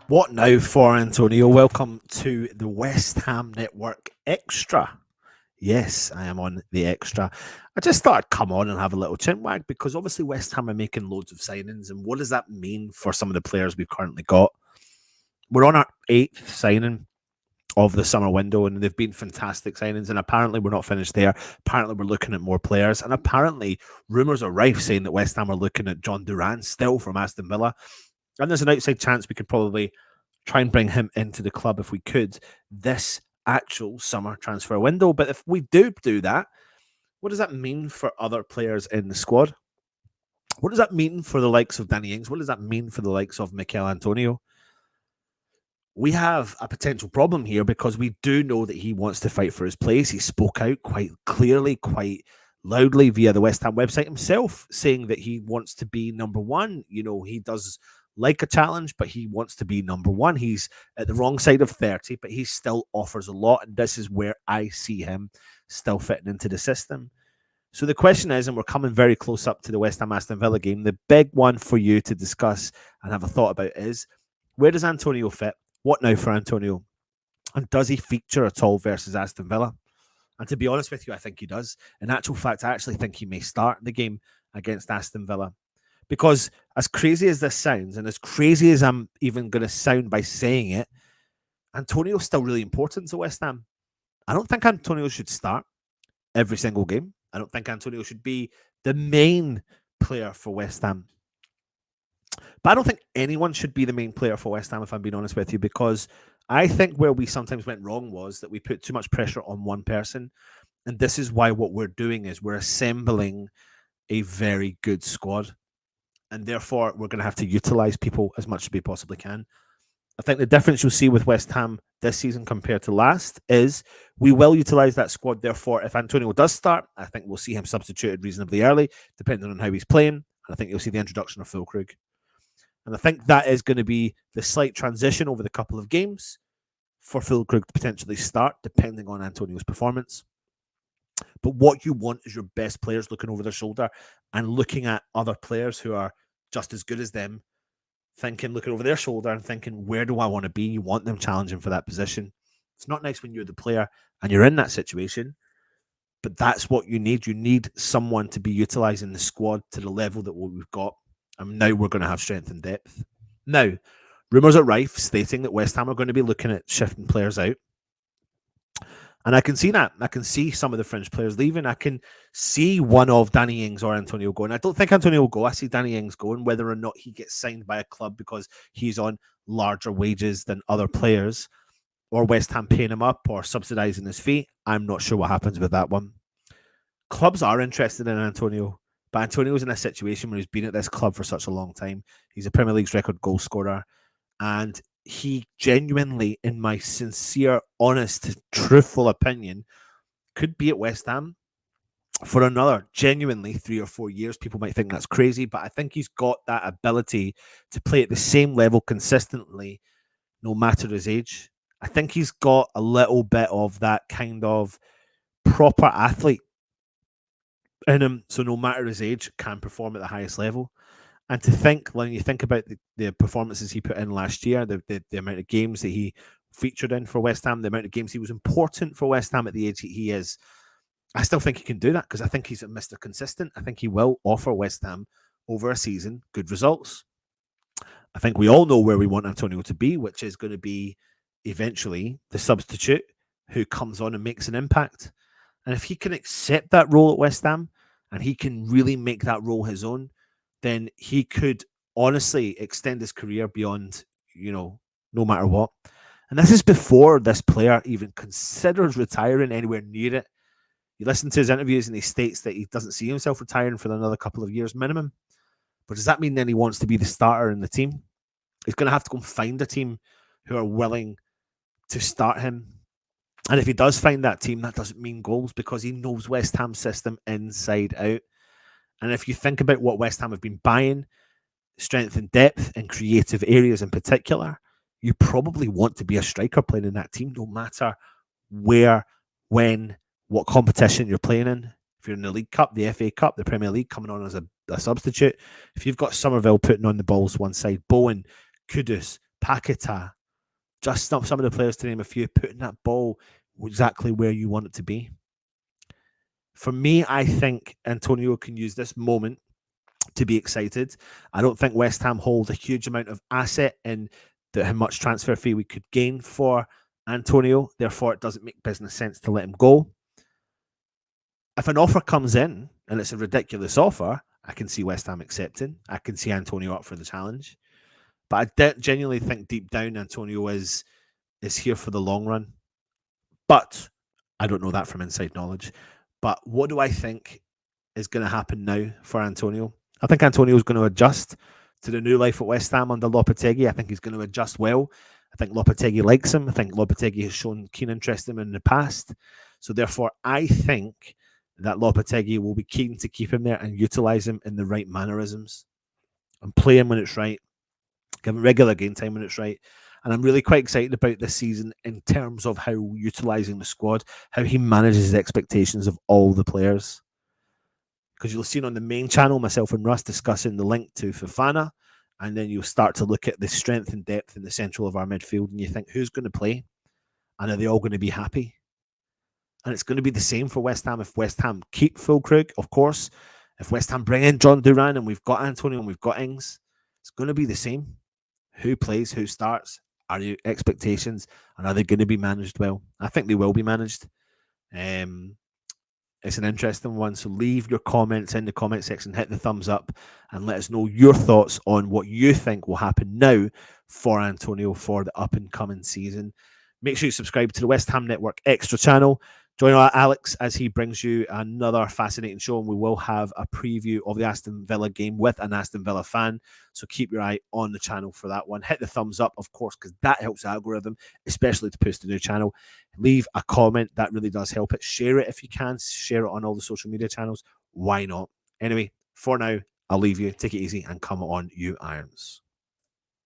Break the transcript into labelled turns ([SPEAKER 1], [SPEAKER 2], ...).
[SPEAKER 1] What now for Antonio? Welcome to the West Ham Network Extra. Yes, I am on the Extra. I just thought I'd come on and have a little chinwag because obviously West Ham are making loads of signings. And what does that mean for some of the players we've currently got? We're on our eighth signing of the summer window, and they've been fantastic signings. And apparently, we're not finished there. Apparently, we're looking at more players. And apparently, rumours are rife saying that West Ham are looking at John Duran still from Aston Villa. And there's an outside chance we could probably try and bring him into the club if we could this actual summer transfer window. But if we do that, what does that mean for other players in the squad? What does that mean for the likes of Danny Ings? What does that mean for the likes of Mikel Antonio? We have a potential problem here because we do know that he wants to fight for his place. He spoke out quite clearly, quite loudly via the West Ham website himself, saying that he wants to be number one. You know, he does like a challenge, but he wants to be number one. He's at the wrong side of 30, but he still offers a lot. And this is where I see him still fitting into the system. So the question is, and we're coming very close up to the West Ham Aston Villa game, the big one for you to discuss and have a thought about is, where does Antonio fit? What now for Antonio? And does he feature at all versus Aston Villa? And to be honest with you, I think he does. In actual fact, I actually think he may start the game against Aston Villa. Because as crazy as this sounds, and as crazy as I'm even going to sound by saying it, Antonio's still really important to West Ham. I don't think Antonio should start every single game. I don't think Antonio should be the main player for West Ham. But I don't think anyone should be the main player for West Ham, if I'm being honest with you, because I think where we sometimes went wrong was that we put too much pressure on one person. And this is why what we're doing is we're assembling a very good squad. And therefore, we're going to have to utilize people as much as we possibly can. I think the difference you'll see with West Ham this season compared to last is we will utilize that squad. Therefore, if Antonio does start, I think we'll see him substituted reasonably early, depending on how he's playing. And I think you'll see the introduction of Füllkrug. And I think that is going to be the slight transition over the couple of games for Füllkrug to potentially start, depending on Antonio's performance. But what you want is your best players looking over their shoulder and looking at other players who are just as good as them, looking over their shoulder and thinking, where do I want to be? You want them challenging for that position. It's not nice when you're the player and you're in that situation, but that's what you need. You need someone to be utilizing the squad to the level that we've got. And now we're going to have strength and depth. Now, rumours are rife stating that West Ham are going to be looking at shifting players out. And I can see that. I can see some of the fringe players leaving. I can see one of Danny Ings or Antonio going. I don't think Antonio will go. I see Danny Ings going, whether or not he gets signed by a club because he's on larger wages than other players, or West Ham paying him up or subsidising his fee. I'm not sure what happens with that one. Clubs are interested in Antonio, but Antonio's in a situation where he's been at this club for such a long time. He's a Premier League's record goal scorer, and he genuinely, in my sincere, honest, truthful opinion, could be at West Ham for another genuinely 3 or 4 years. People might think that's crazy, but I think he's got that ability to play at the same level consistently, no matter his age. I think he's got a little bit of that kind of proper athlete in him, so no matter his age, can perform at the highest level. And to think, when you think about the performances he put in last year, the amount of games that he featured in for West Ham, the amount of games he was important for West Ham at the age he is, I still think he can do that because I think he's a Mr. Consistent. I think he will offer West Ham over a season good results. I think we all know where we want Antonio to be, which is going to be eventually the substitute who comes on and makes an impact. And if he can accept that role at West Ham and he can really make that role his own, then he could honestly extend his career beyond, no matter what. And this is before this player even considers retiring anywhere near it. You listen to his interviews and he states that he doesn't see himself retiring for another couple of years minimum. But does that mean then he wants to be the starter in the team? He's going to have to go and find a team who are willing to start him. And if he does find that team, that doesn't mean goals because he knows West Ham's system inside out. And if you think about what West Ham have been buying, strength and depth in creative areas in particular, you probably want to be a striker playing in that team, no matter where, when, what competition you're playing in. If you're in the League Cup, the FA Cup, the Premier League, coming on as a substitute. If you've got Somerville putting on the balls one side, Bowen, Kudus, Paquetá, just some of the players to name a few, putting that ball exactly where you want it to be. For me, I think Antonio can use this moment to be excited. I don't think West Ham hold a huge amount of asset in how much transfer fee we could gain for Antonio. Therefore, it doesn't make business sense to let him go. If an offer comes in and it's a ridiculous offer, I can see West Ham accepting. I can see Antonio up for the challenge. But I genuinely think deep down Antonio is here for the long run. But I don't know that from inside knowledge. But what do I think is going to happen now for Antonio? I think Antonio is going to adjust to the new life at West Ham under Lopetegui. I think he's going to adjust well. I think Lopetegui likes him. I think Lopetegui has shown keen interest in him in the past. So therefore, I think that Lopetegui will be keen to keep him there and utilize him in the right mannerisms and play him when it's right, give him regular game time when it's right. And I'm really quite excited about this season in terms of how utilizing the squad, how he manages the expectations of all the players. Because you'll have seen on the main channel, myself and Russ discussing the link to Fofana, and then you'll start to look at the strength and depth in the central of our midfield, and you think, who's going to play? And are they all going to be happy? And it's going to be the same for West Ham if West Ham keep Füllkrug, of course. If West Ham bring in John Duran and we've got Antonio and we've got Ings, it's going to be the same. Who plays, who starts, are your expectations, and are they going to be managed well? I think they will be managed. It's an interesting one, so leave your comments in the comment section, hit the thumbs up, and let us know your thoughts on what you think will happen now for Antonio for the up-and-coming season. Make sure you subscribe to the West Ham Network Extra channel. Join Alex as he brings you another fascinating show, and we will have a preview of the Aston Villa game with an Aston Villa fan. So keep your eye on the channel for that one. Hit the thumbs up, of course, because that helps the algorithm, especially to push the new channel. Leave a comment. That really does help it. Share it if you can. Share it on all the social media channels. Why not? Anyway, for now, I'll leave you. Take it easy and come on, you Irons.